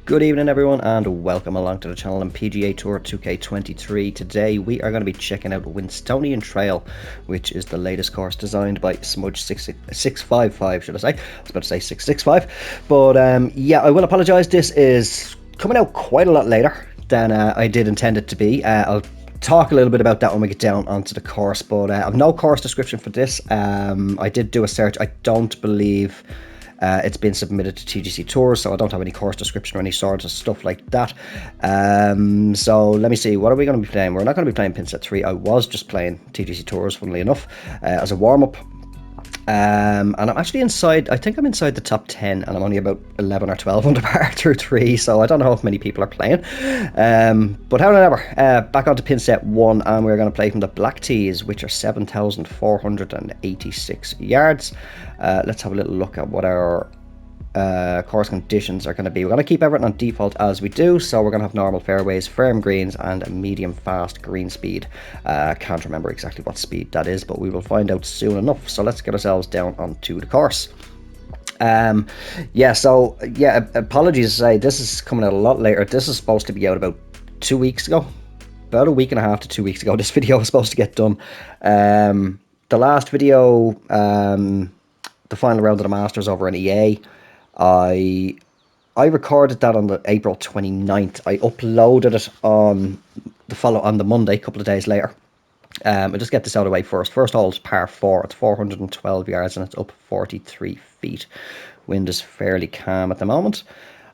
Good evening everyone and welcome along to the channel on PGA Tour 2K23. Today we are going to be checking out Winstonian Trail, which is the latest course designed by Smudge 655, should I say. I was about to say 665. But yeah, I will apologise. This is coming out quite a lot later than I did intend it to be. I'll talk a little bit about that when we get down onto the course, but I've no course description for this. I did do a search. I don't believe it's been submitted to TGC Tours, so I don't have any course description or any sort of stuff like that. So let me see, what are we going to be playing? We're not going to be playing pin set 3. I was just playing TGC Tours, funnily enough, as a warm-up. And I'm actually inside, I think I'm inside the top 10, and I'm only about 11 or 12 under par through 3, so I don't know if many people are playing. But however, back onto pin set 1, and we're going to play from the black tees, which are 7,486 yards. Let's have a little look at what our course conditions are going to be. We're going to keep everything on default as we do, so we're going to have normal fairways, firm greens, and a medium fast green speed. Can't remember exactly what speed that is, but we will find out soon enough. So let's get ourselves down onto the course. Apologies to say, this is coming out a lot later. This is supposed to be out about 2 weeks ago. About a week and a half to 2 weeks ago, this video was supposed to get done. The last video, the final round of the Masters over in EA, I recorded that on the April 29th. I uploaded it on the Monday, a couple of days later. I'll just get this out of the way first. First hole is par 4. It's 412 yards and it's up 43 feet. Wind is fairly calm at the moment.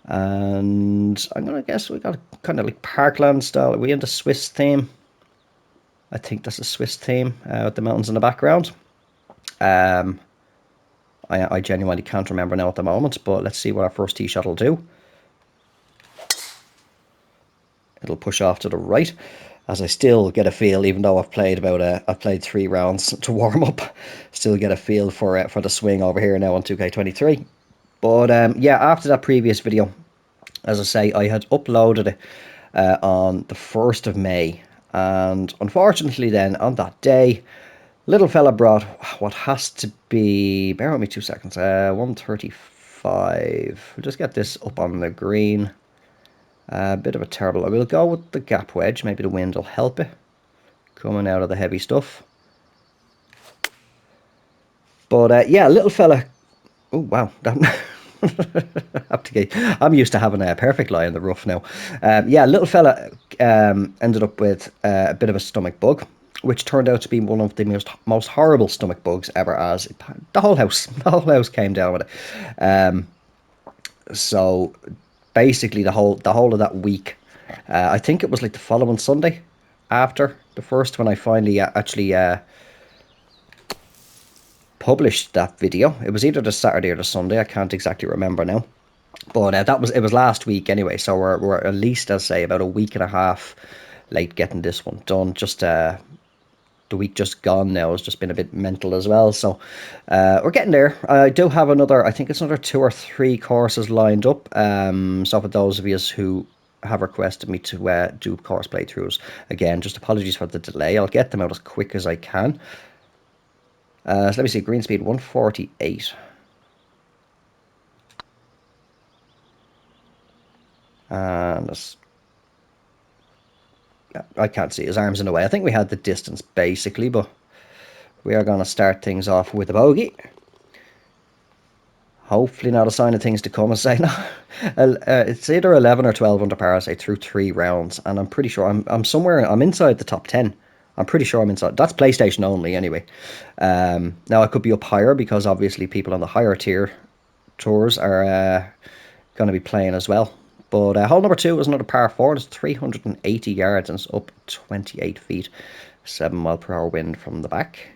And I'm going to guess we got kind of like parkland style. Are we in the Swiss theme? I think that's a Swiss theme with the mountains in the background. I genuinely can't remember now at the moment, but let's see what our first tee shot will do. It'll push off to the right, as I still get a feel, even though I've played 3 rounds to warm up, still get a feel for the swing over here now on 2K23. But yeah, after that previous video, as I say, I had uploaded it on the 1st of May, and unfortunately then on that day, little fella brought what has to be, bear with me 2 seconds, 135. We'll just get this up on the green. A bit of a terrible, I will go with the gap wedge, maybe the wind will help it, coming out of the heavy stuff. But yeah, little fella, oh wow, I'm used to having a perfect lie in the rough now. Yeah, little fella ended up with a bit of a stomach bug, which turned out to be one of the most horrible stomach bugs ever, as the whole house came down with it. So basically the whole of that week, I think it was like the following Sunday after the first, when I finally actually published that video. It was either the Saturday or the Sunday, I can't exactly remember now. But it was last week anyway, so we're at least, I'll say, about a week and a half late getting this one done. Just the week just gone now has just been a bit mental as well, so we're getting there. I do have I think it's another 2 or 3 courses lined up. So for those of you who have requested me to do course playthroughs, again, just apologies for the delay. I'll get them out as quick as I can. So let me see, green speed 148. And I can't see his arms in the way. I think we had the distance basically, but we are going to start things off with a bogey. Hopefully not a sign of things to come. I say no. It's either 11 or 12 under par, I say, through 3 rounds, and I'm pretty sure I'm somewhere. I'm inside the top 10. I'm pretty sure I'm inside. That's PlayStation only, anyway. Now I could be up higher because obviously people on the higher tier tours are going to be playing as well. But hole number 2 is another par 4. It's 380 yards and it's up 28 feet. 7 mile per hour wind from the back.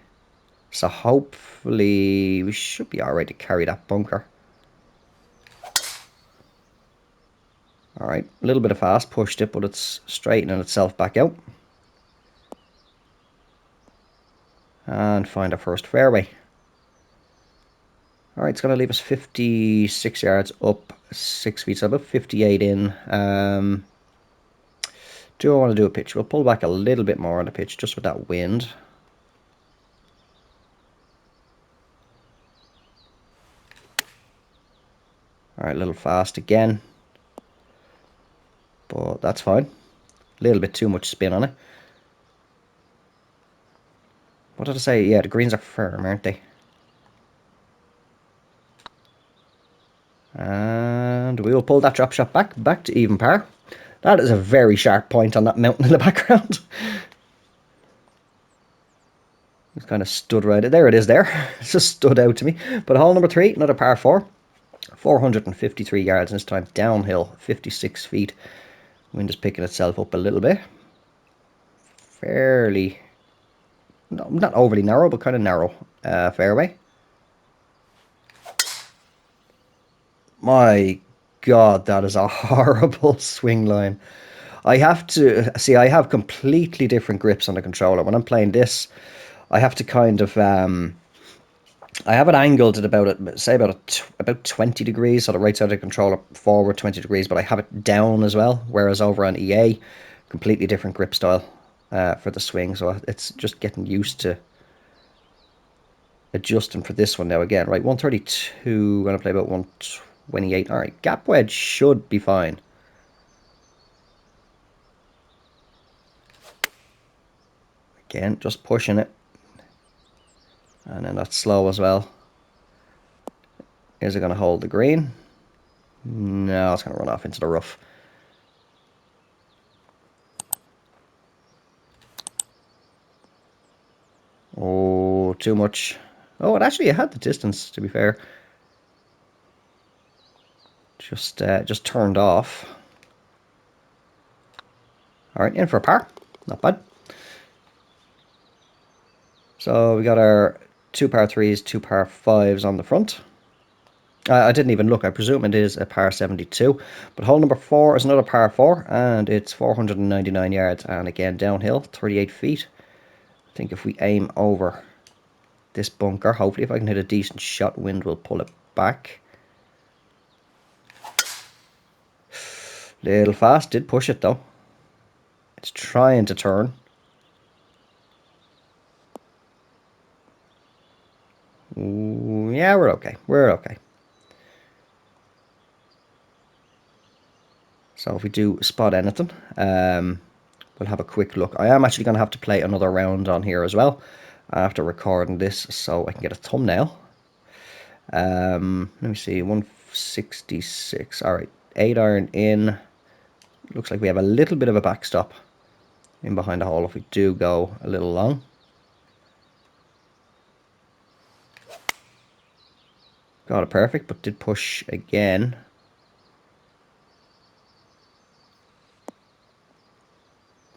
So hopefully we should be alright to carry that bunker. Alright, a little bit of fast pushed it, but it's straightening itself back out. And find our first fairway. Alright, it's going to leave us 56 yards up 6 feet, so about 58 in. Do I want to do a pitch? We'll pull back a little bit more on the pitch just with that wind. Alright, a little fast again. but that's fine. A little bit too much spin on it. What did I say? Yeah, the greens are firm, aren't they? And we will pull that drop shot back to even par. That is a very sharp point on that mountain in the background. It's kind of stood right there. It is there. It's just stood out to me. But hole number 3, another par 4. 453 yards, and this time downhill, 56 feet. Wind is picking itself up a little bit. Fairly, no, not overly narrow, but kind of narrow fairway. My God, that is a horrible swing line. I have to see. I have completely different grips on the controller. When I'm playing this, I have to kind of I have it angled at about say about 20 degrees, so the right side of the controller forward 20 degrees, but I have it down as well. Whereas over on EA, completely different grip style for the swing. So it's just getting used to adjusting for this one now again. Right, 132. I'm gonna play about 128. All right, gap wedge should be fine. Again, just pushing it. And then that's slow as well. Is it going to hold the green? No, it's going to run off into the rough. Oh, too much. Oh, it actually had the distance, to be fair. Just turned off. All right, in for a par. Not bad. So we got our 2 par 3s, 2 par 5s on the front. I didn't even look. I presume it is a par 72. But hole number 4 is another par 4, and it's 499 yards. And again, downhill, 38 feet. I think if we aim over this bunker, hopefully if I can hit a decent shot, wind will pull it back. Little fast, did push it though. It's trying to turn. Ooh, yeah, we're okay. We're okay. So if we do spot anything, we'll have a quick look. I am actually going to have to play another round on here as well after recording this so I can get a thumbnail. Let me see, 166. All right, 8 iron in. Looks like we have a little bit of a backstop in behind the hole if we do go a little long. Got it perfect, but did push again.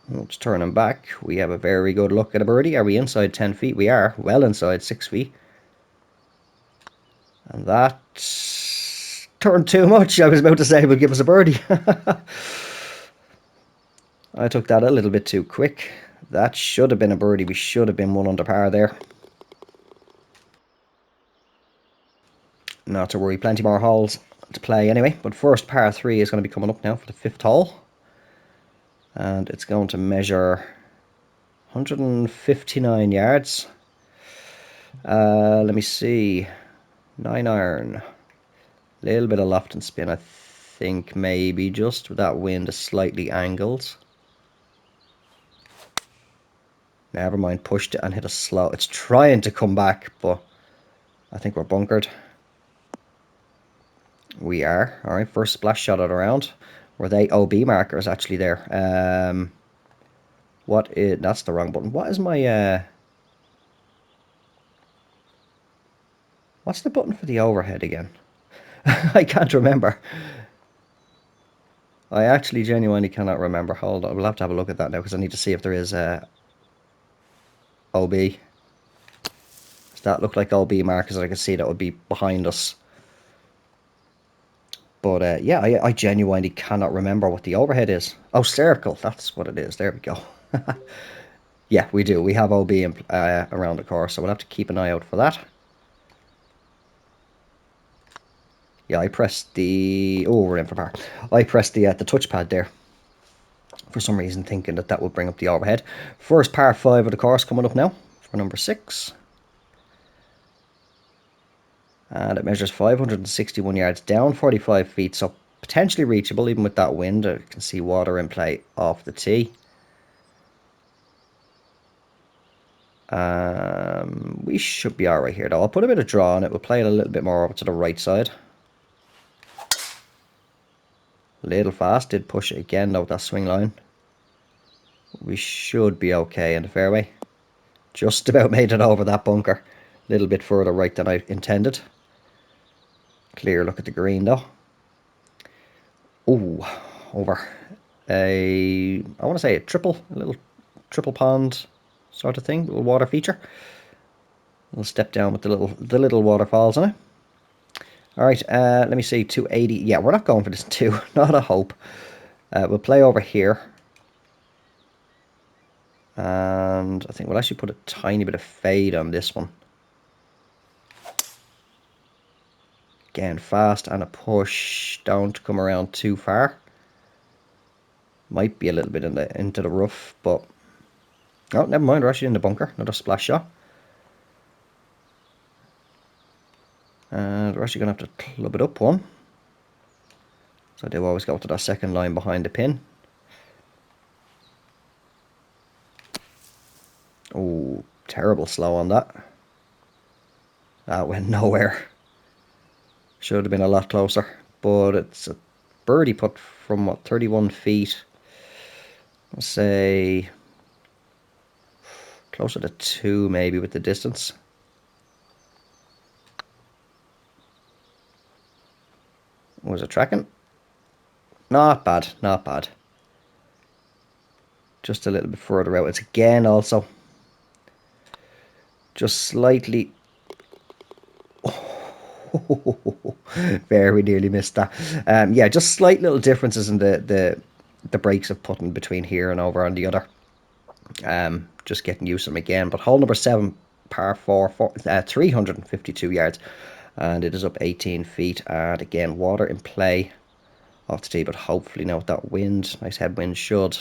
Let's turn him back. We have a very good look at a birdie. Are we inside 10 feet? We are. Well inside 6 feet. And that turned too much. I was about to say it would give us a birdie. I took that a little bit too quick. That should have been a birdie. We should have been 1 under par there. Not to worry. Plenty more holes to play anyway. But first par 3 is going to be coming up now for the 5th hole. And it's going to measure 159 yards. Let me see. 9 iron. Little bit of loft and spin, I think, maybe just with that wind is slightly angled. Never mind, pushed it and hit a slow. It's trying to come back, but I think we're bunkered. We are. All right, first splash shot of the round. Were they OB markers actually there? What is... That's the wrong button. What is my... What's the button for the overhead again? I can't remember. I actually genuinely cannot remember. Hold on, we'll have to have a look at that now because I need to see if there is OB. Does that look like OB markers? I can see that would be behind us. But yeah, I genuinely cannot remember what the overhead is. Oh, circle. That's what it is. There we go. Yeah, we do. We have OB around the course, so we'll have to keep an eye out for that. Yeah, I pressed the... Oh, we're in for par. I pressed the touchpad there for some reason, thinking that would bring up the overhead. First par 5 of the course coming up now for number 6. And it measures 561 yards down, 45 feet, so potentially reachable even with that wind. I can see water in play off the tee. We should be alright here though. I'll put a bit of draw on it. We'll play it a little bit more over to the right side. Little fast, did push it again though with that swing line. We should be okay in the fairway. Just about made it over that bunker. A little bit further right than I intended. Clear look at the green though. Ooh, over I want to say a little triple pond sort of thing, little water feature. We'll step down with the little waterfalls on it. All right, let me see, 280. Yeah, we're not going for this 2, not a hope. We'll play over here. And I think we'll actually put a tiny bit of fade on this one. Again, fast and a push. Don't come around too far. Might be a little bit into the rough, but oh, never mind. We're actually in the bunker. Another splash shot. And we're actually going to have to club it up one. So I do always go to that second line behind the pin. Oh, terrible slow on that. That went nowhere. Should have been a lot closer. But it's a birdie putt from, what, 31 feet. Let's say closer to 2 maybe with the distance. Was it tracking? Not bad, not bad. Just a little bit further out. It's again also just slightly. Oh, very nearly missed that. Yeah, just slight little differences in the breaks of putting between here and over on the other. Just getting used to them again. But hole number 7, par 4, 352 yards. And it is up 18 feet. And again, water in play off the tee. But hopefully now with that wind, nice headwind, should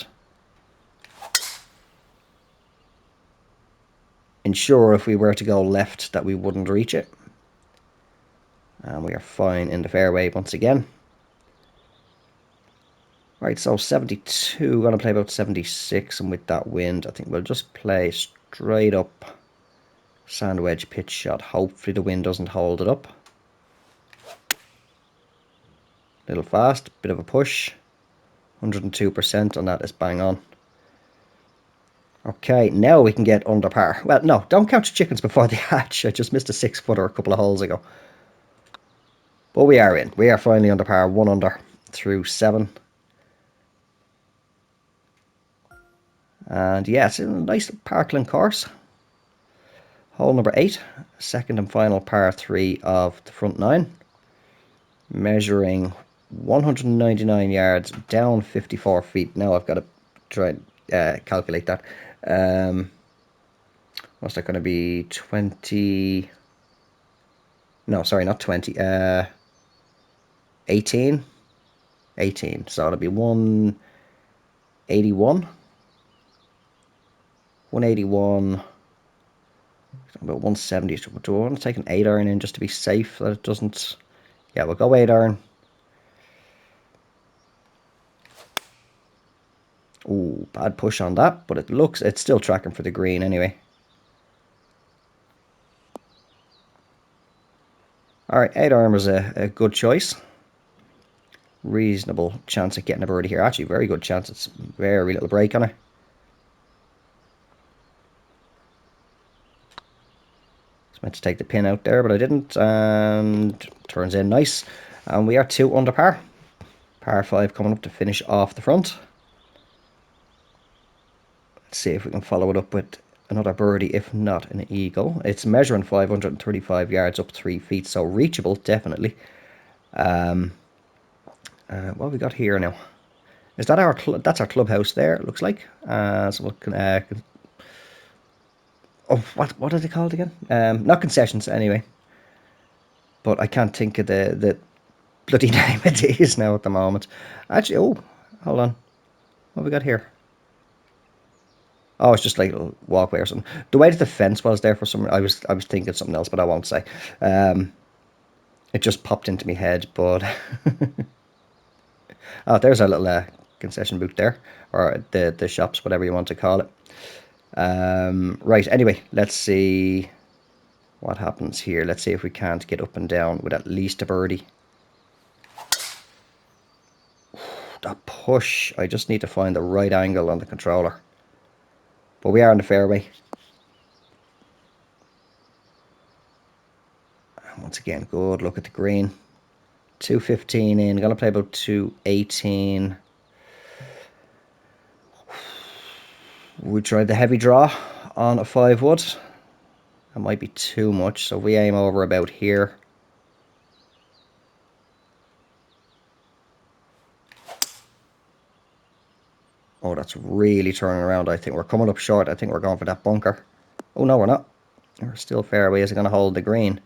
ensure if we were to go left that we wouldn't reach it. And we are fine in the fairway once again. Right, so 72, going to play about 76, and with that wind, I think we'll just play straight up sand wedge pitch shot. Hopefully the wind doesn't hold it up. Little fast, bit of a push. 102% on that is bang on. Okay, now we can get under par. Well, no, don't count your chickens before they hatch. I just missed a 6-footer a couple of holes ago. But we are in. We are finally under par, 1 under through 7. And yeah, it's a nice parkland course. Hole number 8, second and final par 3 of the front 9. Measuring 199 yards, down 54 feet. Now I've got to try and calculate that. What's that going to be? 20... No, sorry, not 20. 18. 18. So it'll be 181. 181. About 170. Do I want to take an 8 iron in just to be safe that it doesn't... Yeah, we'll go 8 iron. Ooh, bad push on that, but it's still tracking for the green anyway. Alright, 8 iron was a good choice. Reasonable chance of getting a birdie here. Actually, very good chance. It's very little break on it. It's meant to take the pin out there, but I didn't. And turns in nice. And we are 2 under par. Par 5 coming up to finish off the front. Let's see if we can follow it up with another birdie, if not an eagle. It's measuring 535 yards up 3 feet, so reachable, definitely. What have we got here now? Is that that's our clubhouse there, it looks like. So we can, oh, what are they called again? Not concessions, anyway. But I can't think of the bloody name of these now at the moment. Actually, oh, hold on. What have we got here? Oh, it's just like a little walkway or something. The way that the fence was there for some, I was thinking something else, but I won't say. It just popped into my head, but Oh, there's our little concession booth there, or the shops, whatever you want to call it. Right, anyway, let's see what happens here. Let's see if we can't get up and down with at least a birdie. That push, I just need to find the right angle on the controller. But we are in the fairway. And once again, good look at the green. 215 in, gonna play about 218. We tried the heavy draw on a 5-wood. That might be too much, so we aim over about here. Oh, that's really turning around. I think we're coming up short. I think we're going for that bunker. Oh, no, we're not. We're still fairway. Is it going to hold the green?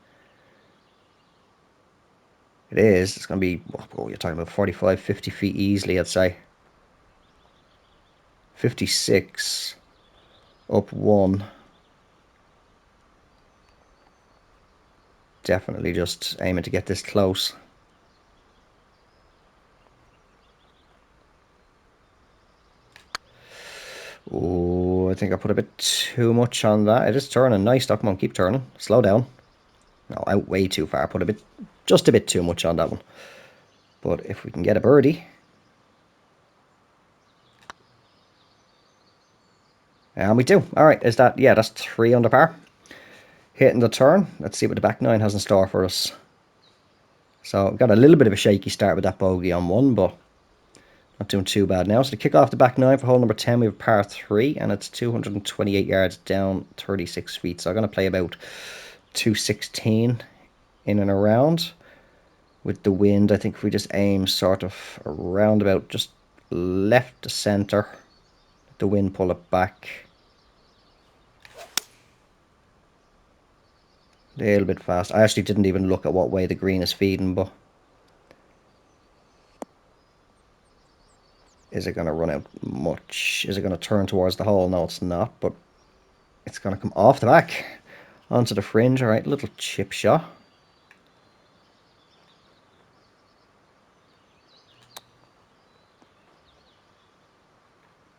It is. It's going to be, oh, you're talking about 45, 50 feet easily, I'd say. 56. Up 1. Definitely just aiming to get this close. Oh, I think I put a bit too much on that. It is turning nice. Come on, keep turning. Slow down. No, out way too far. Put just a bit too much on that one. But if we can get a birdie. And we do. All right, that's 3 under par. Hitting the turn. Let's see what the back 9 has in store for us. So got a little bit of a shaky start with that bogey on 1, but not doing too bad now. So to kick off the back 9 for hole number 10, we have par 3, and it's 228 yards down, 36 feet. So I'm going to play about 216 in and around. With the wind, I think if we just aim sort of around about just left to centre, the wind pull it back a little bit fast. I actually didn't even look at what way the green is feeding, but is it going to run out much? Is it going to turn towards the hole? No, it's not, but it's going to come off the back onto the fringe. All right, little chip shot.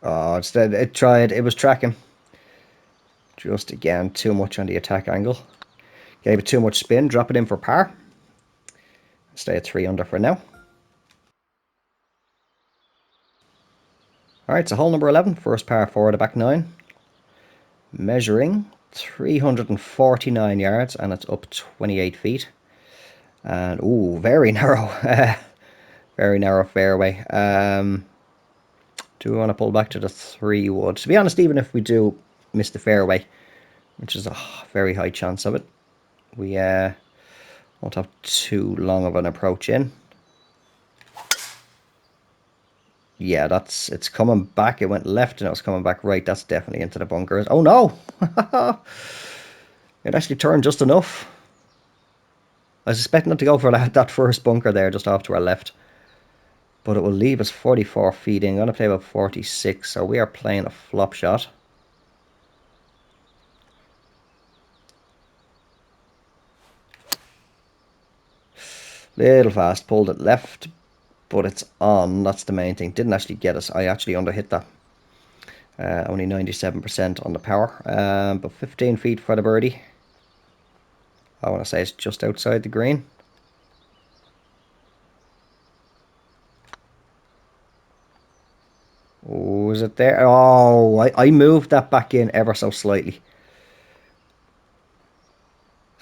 Oh, instead it was tracking. Just again, too much on the attack angle. Gave it too much spin, drop it in for par. Stay at 3 under for now. Alright, so hole number 11, first par 4 the back 9. Measuring 349 yards, and it's up 28 feet. And, ooh, very narrow. Very narrow fairway. Do we want to pull back to the 3-wood? To be honest, even if we do miss the fairway, which is a very high chance of it, we won't have too long of an approach in. Yeah, it's coming back. It went left and it was coming back right. That's definitely into the bunkers. Oh no! It actually turned just enough. I was expecting it to go for that first bunker there, just off to our left. But it will leave us 44 feet in. I'm going to play about 46, so we are playing a flop shot. Little fast, pulled it left, but it's on. That's the main thing. Didn't actually get us. I actually underhit that. Only 97% on the power. But 15 feet for the birdie. I want to say it's just outside the green. Oh, is it there? Oh, I moved that back in ever so slightly.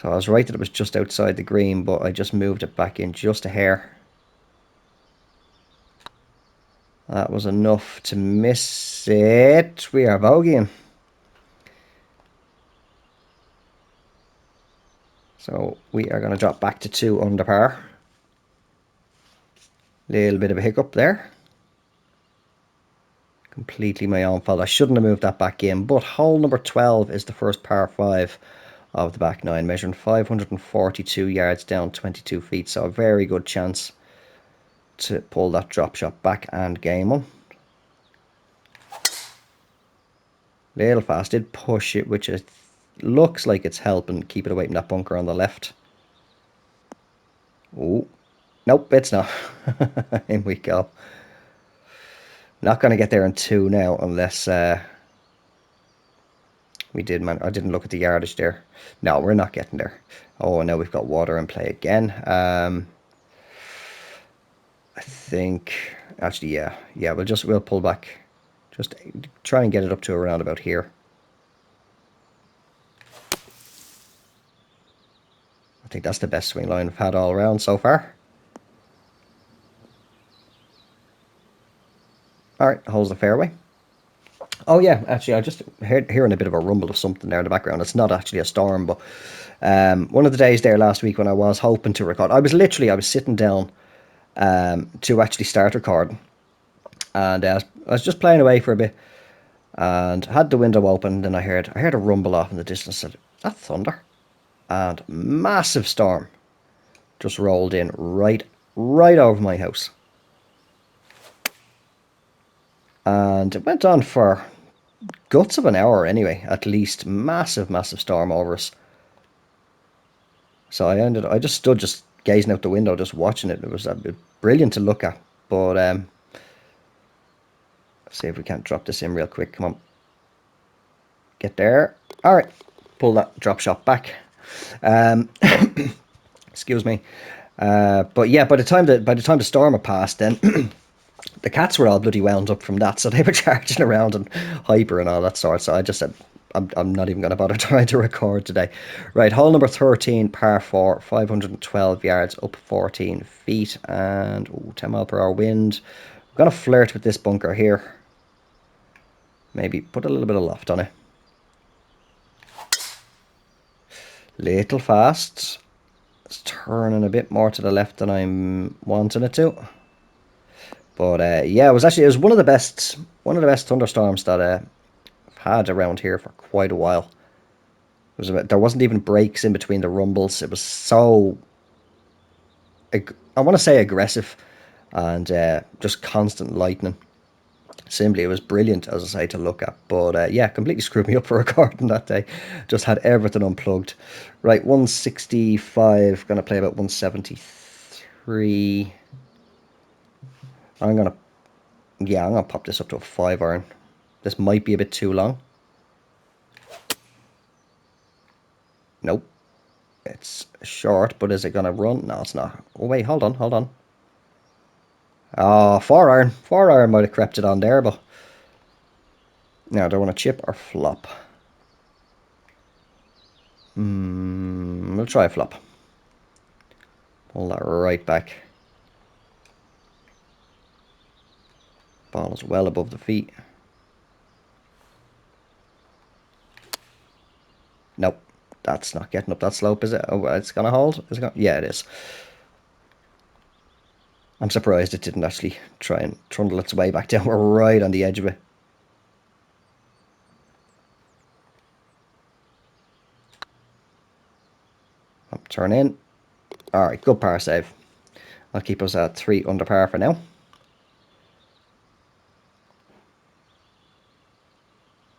So I was right that it was just outside the green, but I just moved it back in just a hair. That was enough to miss it. We are bogeying. So we are going to drop back to 2 under par. Little bit of a hiccup there. Completely my own fault. I shouldn't have moved that back in. But hole number 12 is the first par 5 of the back 9, measuring 542 yards down, 22 feet. So a very good chance to pull that drop shot back and game on. Little fast, did push it, which it looks like it's helping keep it away from that bunker on the left. Oh, nope, it's not. In we go. Not going to get there in 2 now unless we did, man. I didn't look at the yardage there. No, we're not getting there. Oh, now we've got water in play again. I think actually, yeah. We'll pull back. Just try and get it up to around about here. I think that's the best swing line we've had all around so far. All right, holds the fairway. Oh yeah, actually, I just hearing a bit of a rumble of something there in the background. It's not actually a storm, but one of the days there last week when I was hoping to record, I was sitting down to actually start recording, and I was just playing away for a bit, and had the window open. Then I heard a rumble off in the distance. I said, "That's thunder," and massive storm just rolled in right over my house, and it went on for guts of an hour anyway, at least. Massive storm over us. So I just stood just gazing out the window, just watching it. It was brilliant to look at. But let's see if we can't drop this in real quick. Come on, get there. All right, pull that drop shot back. Excuse me. But yeah, by the time the storm had passed, then the cats were all bloody wound up from that, so they were charging around and hyper and all that sort. So I just said, I'm not even going to bother trying to record today. Right, hole number 13, par 4, 512 yards, up 14 feet, and 10 mile per hour wind. I'm going to flirt with this bunker here. Maybe put a little bit of loft on it. Little fast. It's turning a bit more to the left than I'm wanting it to. But yeah, it was one of the best thunderstorms that I've had around here for quite a while. There wasn't even breaks in between the rumbles. It was so, I want to say, aggressive, and just constant lightning. Simply, it was brilliant, as I say, to look at. But yeah, completely screwed me up for recording that day. Just had everything unplugged. Right, 165. Gonna play about 173. I'm gonna pop this up to a 5-iron. This might be a bit too long. Nope. It's short, but is it going to run? No, it's not. Oh, wait, hold on. Oh, 4-iron. 4-iron might have crept it on there, but... Now, do I want to chip or flop? We'll try a flop. Pull that right back. Ball is well above the feet. Nope. That's not getting up that slope, is it? Oh, it's going to hold? Is it gonna... Yeah, it is. I'm surprised it didn't actually try and trundle its way back down. We're right on the edge of it. Turn in. Alright, good par save. I'll keep us at 3 under par for now.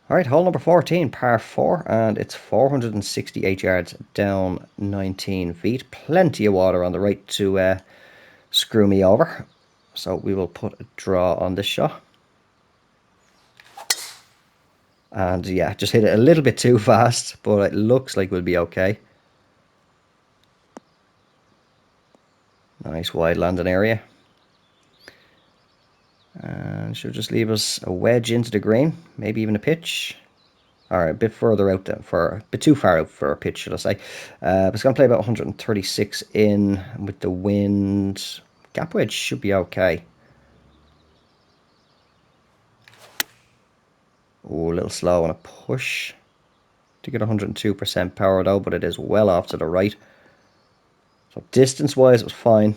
Alright, hole number 14, par 4, and it's 468 yards down 19 feet. Plenty of water on the right to screw me over. So we will put a draw on this shot. And yeah, just hit it a little bit too fast, but it looks like we'll be okay. Nice wide landing area. And should just leave us a wedge into the green, maybe even a pitch. Alright, a bit further out then, a bit too far out for a pitch, should I say. But it's going to play about 136 in with the wind. Gap wedge should be okay. Oh, a little slow on a push. To get 102% power though, but it is well off to the right. So distance-wise, it was fine.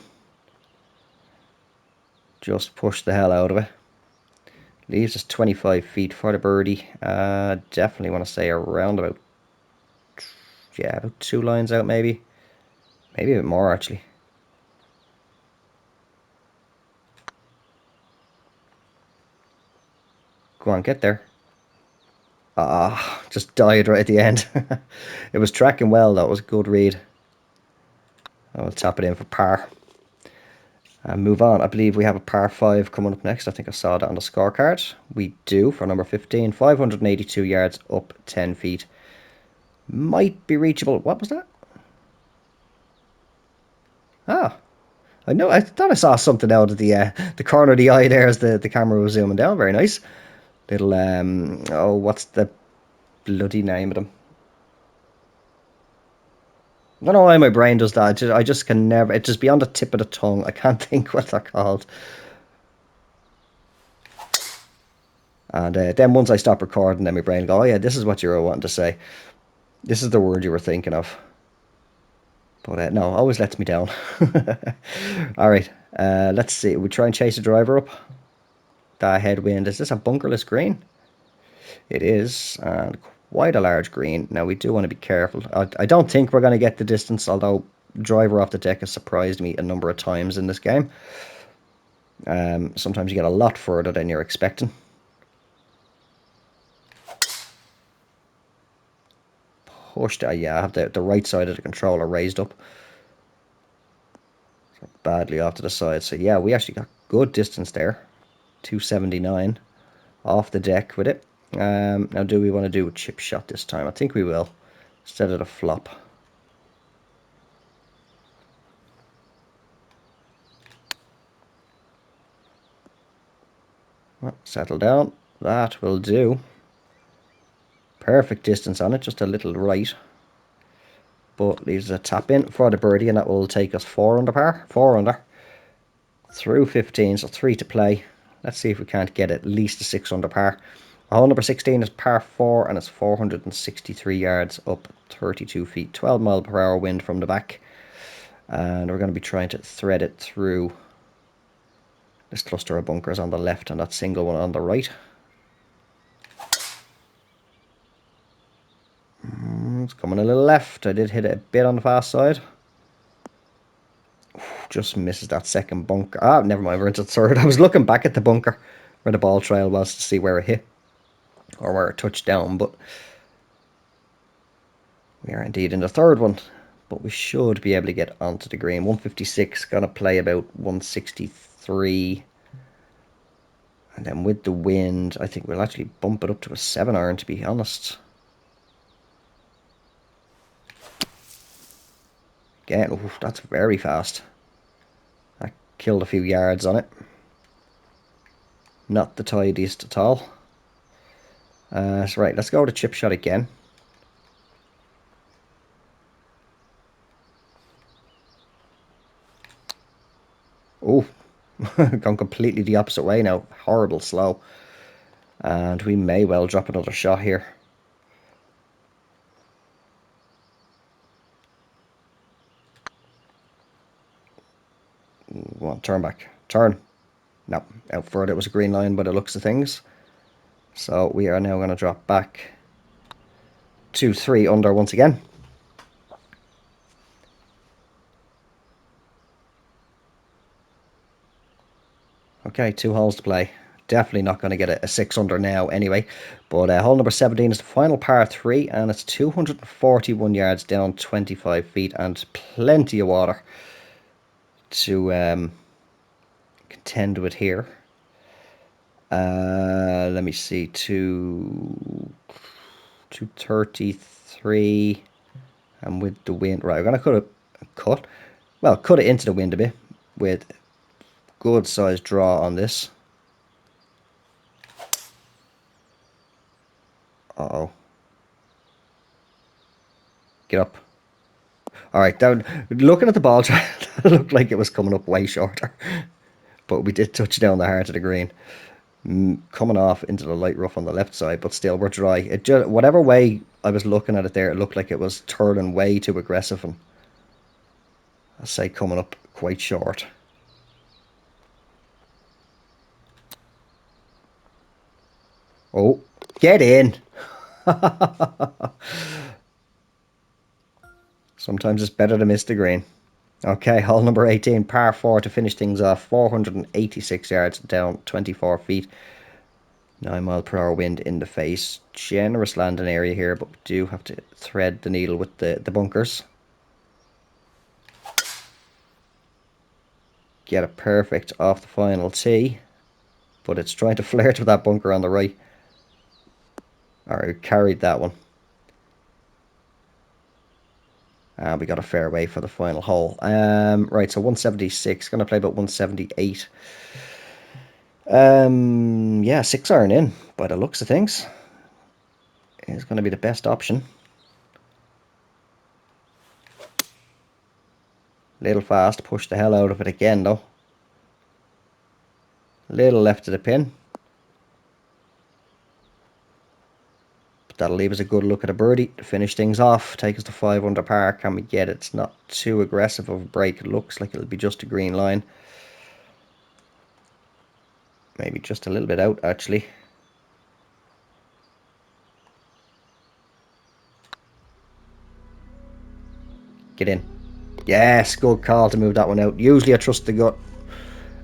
Just push the hell out of it. Leaves us 25 feet for the birdie. Definitely want to say around about, yeah, about 2 lines out maybe. Maybe a bit more actually. Go on, get there. Ah, just died right at the end. It was tracking well, that was a good read. I will tap it in for par. And move on. I believe we have a par 5 coming up next. I think I saw that on the scorecard. We do for number 15. 582 yards up 10 feet. Might be reachable. What was that? Ah, I know. I thought I saw something out of the corner of the eye there as the camera was zooming down. Very nice. Little oh, what's the bloody name of them? I don't know why my brain does that. I just can never. It's just beyond the tip of the tongue. I can't think what they're called. And then once I stop recording, then my brain go, oh yeah, this is what you were wanting to say. This is the word you were thinking of. But no, always lets me down. All right, let's see. We try and chase the driver up. That headwind. Is this a bunkerless green? It is, and quite a large green. Now we do want to be careful. I don't think we're going to get the distance, although driver off the deck has surprised me a number of times in this game. Sometimes you get a lot further than you're expecting. Pushed. Yeah, I have the right side of the controller raised up. So badly off to the side. So yeah, we actually got good distance there. 279 off the deck with it. Now do we want to do a chip shot this time? I think we will. Instead of the flop. Well, settle down. That will do. Perfect distance on it, just a little right. But leaves a tap in for the birdie, and that will take us 4 under par. 4 under. Through 15, so 3 to play. Let's see if we can't get at least a 6 under par. Hole number 16 is par 4, and it's 463 yards up 32 feet. 12 mile per hour wind from the back. And we're going to be trying to thread it through this cluster of bunkers on the left and that single one on the right. It's coming a little left. I did hit it a bit on the fast side. Just misses that second bunker. Ah, never mind, we're into the third. I was looking back at the bunker where the ball trail was to see where it hit or where it touched down, but we are indeed in the third one. But we should be able to get onto the green. 156, gonna play about 163. And then with the wind, I think we'll actually bump it up to a 7 iron, to be honest. Again, oof, that's very fast. I killed a few yards on it. Not the tidiest at all. So right, let's go to chip shot again. Oh, gone completely the opposite way now. Horrible slow. And we may well drop another shot here. Well, turn back. Turn. No, out further. It was a green line by the looks of things. So we are now going to drop back to 3 under once again. Okay, 2 holes to play. Definitely not going to get a 6 under now anyway. But hole number 17 is the final par 3, and it's 241 yards down 25 feet and plenty of water to contend with here. Let me see, 233, and with the wind, right, I'm going to cut it into the wind a bit with good sized draw on this. Uh-oh. Get up. Alright, down. Looking at the ball trail, it looked like it was coming up way shorter. But we did touch down the heart of the green. Coming off into the light rough on the left side, but still we're dry. It just, whatever way I was looking at it there, it looked like it was turning way too aggressive, and I say coming up quite short. Oh, get in! Sometimes it's better to miss the green. Okay, hole number 18, par 4 to finish things off. 486 yards down 24 feet. 9 mile per hour wind in the face. Generous landing area here, but we do have to thread the needle with the bunkers. get it perfect off the final tee, but it's trying to flirt with that bunker on the right. Or carried that one. And we got a fairway for the final hole. Right, so 176. Going to play about 178. Yeah, 6-iron in by the looks of things. Is going to be the best option. Little fast, push the hell out of it again though. Little left of the pin. But that'll leave us a good look at a birdie to finish things off. Take us to 5 under par. Can we get it? It's not too aggressive of a break. It looks like it'll be just a green line. Maybe just a little bit out actually. Get in. Yes, good call to move that one out. Usually I trust the gut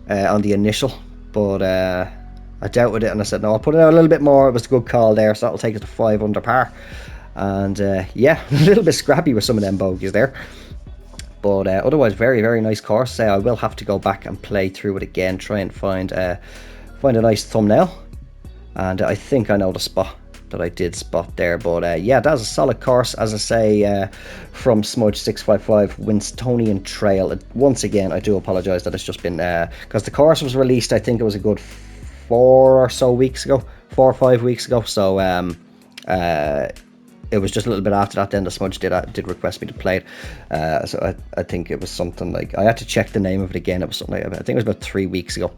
on the initial, but I doubted it and I said no, I'll put it out a little bit more. It was a good call there, so that'll take it to 5 under par. And yeah, a little bit scrappy with some of them bogeys there, but otherwise very, very nice course. I will have to go back and play through it again, try and find a nice thumbnail, and I think I know the spot that I did spot there. But yeah, that's a solid course, as I say, from Smudge 655 Winstonian Trail. Once again, I do apologize that it's just been because the course was released, I think it was a good 4 or 5 weeks ago, so it was just a little bit after that then the Smudge did request me to play it. So I think it was something like, I had to check the name of it again. It was something like, I think it was about 3 weeks ago.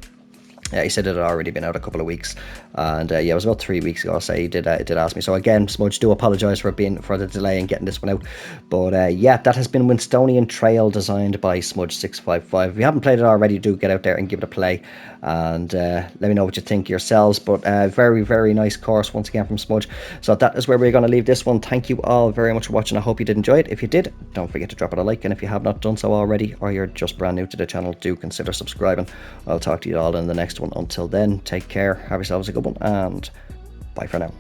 He said it had already been out a couple of weeks, and yeah, it was about 3 weeks ago. So he did ask me. So again, Smudge, do apologise for the delay in getting this one out. But yeah, that has been Winstonian Trail, designed by Smudge 655. If you haven't played it already, do get out there and give it a play, and let me know what you think yourselves. But very, very nice course once again from Smudge. So that is where we're going to leave this one. Thank you all very much for watching. I hope you did enjoy it. If you did, don't forget to drop it a like, and if you have not done so already, or you're just brand new to the channel, do consider subscribing. I'll talk to you all in the next one. Until then, take care, have yourselves a good one, and bye for now.